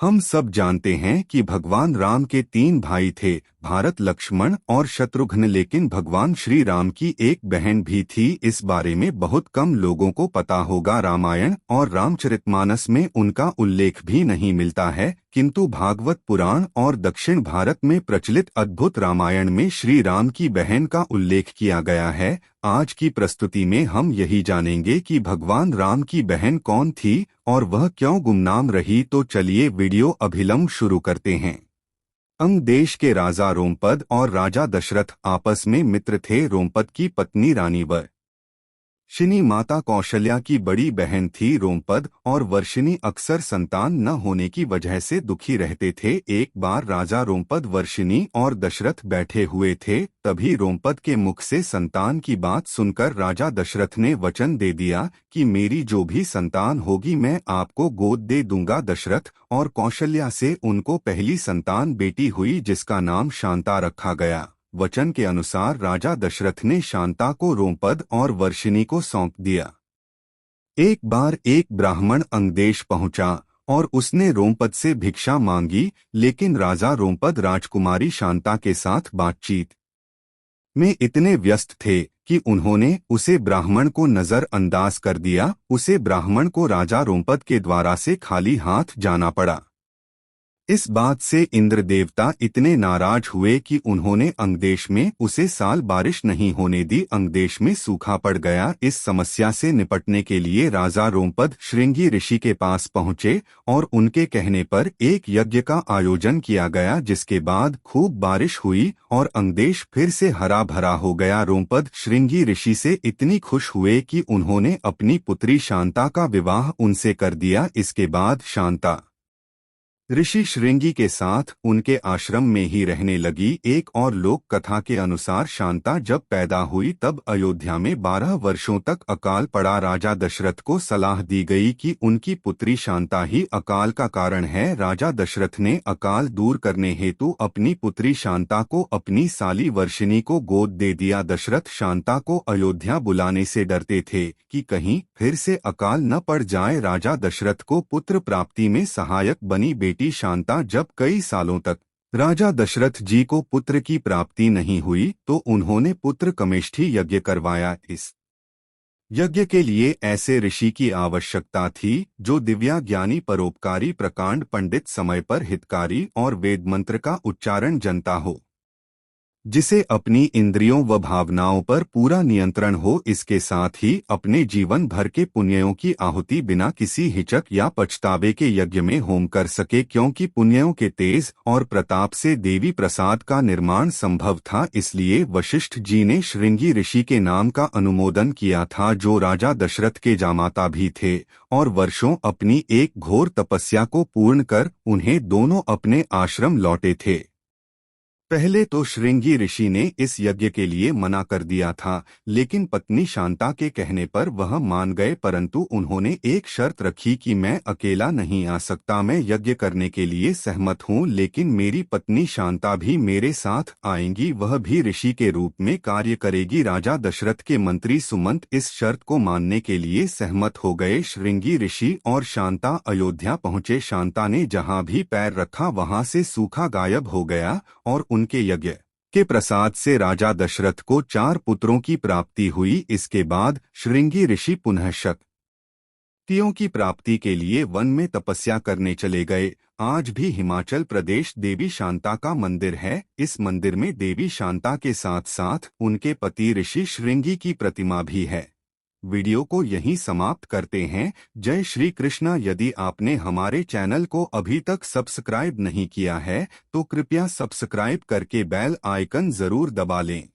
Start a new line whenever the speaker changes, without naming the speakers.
हम सब जानते हैं कि भगवान राम के 3 भाई थे, भारत, लक्ष्मण और शत्रुघ्न। लेकिन भगवान श्री राम की एक बहन भी थी। इस बारे में बहुत कम लोगों को पता होगा। रामायण और रामचरितमानस में उनका उल्लेख भी नहीं मिलता है, किंतु भागवत पुराण और दक्षिण भारत में प्रचलित अद्भुत रामायण में श्री राम की बहन का उल्लेख किया गया है। आज की प्रस्तुति में हम यही जानेंगे कि भगवान राम की बहन कौन थी और वह क्यों गुमनाम रही। तो चलिए वीडियो अभिलंब शुरू करते हैं। अंग देश के राजा रोमपद और राजा दशरथ आपस में मित्र थे। रोमपद की पत्नी रानी वर्षिणी माता कौशल्या की बड़ी बहन थी। रोमपद और वर्षिणी अक्सर संतान न होने की वजह से दुखी रहते थे। एक बार राजा रोमपद, वर्षिणी और दशरथ बैठे हुए थे, तभी रोमपद के मुख से संतान की बात सुनकर राजा दशरथ ने वचन दे दिया कि मेरी जो भी संतान होगी मैं आपको गोद दे दूंगा। दशरथ और कौशल्या से उनको पहली संतान बेटी हुई, जिसका नाम शांता रखा गया। वचन के अनुसार राजा दशरथ ने शांता को रोमपद और वर्षिणी को सौंप दिया। एक बार एक ब्राह्मण अंगदेश पहुंचा और उसने रोमपद से भिक्षा मांगी, लेकिन राजा रोमपद राजकुमारी शांता के साथ बातचीत में इतने व्यस्त थे कि उन्होंने उसे ब्राह्मण को नजरअंदाज कर दिया। उसे ब्राह्मण को राजा रोमपद के द्वारा से खाली हाथ जाना पड़ा। इस बात से इंद्र देवता इतने नाराज हुए कि उन्होंने अंगदेश में उसे साल बारिश नहीं होने दी। अंगदेश में सूखा पड़ गया। इस समस्या से निपटने के लिए राजा रोमपद श्रृंगी ऋषि के पास पहुंचे और उनके कहने पर एक यज्ञ का आयोजन किया गया, जिसके बाद खूब बारिश हुई और अंगदेश फिर से हरा भरा हो गया। रोमपद श्रृंगी ऋषि से इतनी खुश हुए कि उन्होंने अपनी पुत्री शांता का विवाह उनसे कर दिया। इसके बाद शांता ऋषि श्रृंगी के साथ उनके आश्रम में ही रहने लगी। एक और लोक कथा के अनुसार शांता जब पैदा हुई तब अयोध्या में 12 वर्षों तक अकाल पड़ा। राजा दशरथ को सलाह दी गई कि उनकी पुत्री शांता ही अकाल का कारण है। राजा दशरथ ने अकाल दूर करने हेतु अपनी पुत्री शांता को अपनी साली वर्षिणी को गोद दे दिया। दशरथ शांता को अयोध्या बुलाने से डरते थे कि कहीं फिर से अकाल न पड़ जाए। राजा दशरथ को पुत्र प्राप्ति में सहायक बनी बेटी शांता। जब कई सालों तक राजा दशरथ जी को पुत्र की प्राप्ति नहीं हुई तो उन्होंने पुत्र कमेष्ठी यज्ञ करवाया। इस यज्ञ के लिए ऐसे ऋषि की आवश्यकता थी जो दिव्या ज्ञानी, परोपकारी, प्रकांड पंडित, समय पर हितकारी और वेद मंत्र का उच्चारण जानता हो, जिसे अपनी इंद्रियों व भावनाओं पर पूरा नियंत्रण हो। इसके साथ ही अपने जीवन भर के पुण्यों की आहुति बिना किसी हिचक या पछतावे के यज्ञ में होम कर सके, क्योंकि पुण्यों के तेज और प्रताप से देवी प्रसाद का निर्माण संभव था। इसलिए वशिष्ठ जी ने श्रृंगी ऋषि के नाम का अनुमोदन किया था, जो राजा दशरथ के जामाता भी थे और वर्षों अपनी एक घोर तपस्या को पूर्ण कर उन्हें दोनों अपने आश्रम लौटे थे। पहले तो श्रृंगी ऋषि ने इस यज्ञ के लिए मना कर दिया था, लेकिन पत्नी शांता के कहने पर वह मान गए। परंतु उन्होंने एक शर्त रखी कि मैं अकेला नहीं आ सकता, मैं यज्ञ करने के लिए सहमत हूँ, लेकिन मेरी पत्नी शांता भी मेरे साथ आएंगी, वह भी ऋषि के रूप में कार्य करेगी। राजा दशरथ के मंत्री सुमंत इस शर्त को मानने के लिए सहमत हो गए। श्रृंगी ऋषि और शांता अयोध्या पहुंचे। शांता ने जहां भी पैर रखा वहां से सूखा गायब हो गया और उनके यज्ञ के प्रसाद से राजा दशरथ को 4 पुत्रों की प्राप्ति हुई। इसके बाद श्रृंगी ऋषि पुनः शक्तियों की प्राप्ति के लिए वन में तपस्या करने चले गए। आज भी हिमाचल प्रदेश देवी शांता का मंदिर है। इस मंदिर में देवी शांता के साथ साथ उनके पति ऋषि श्रृंगी की प्रतिमा भी है। वीडियो को यहीं समाप्त करते हैं। जय श्री कृष्णा। यदि आपने हमारे चैनल को अभी तक सब्सक्राइब नहीं किया है तो कृपया सब्सक्राइब करके बेल आइकन जरूर दबा लें।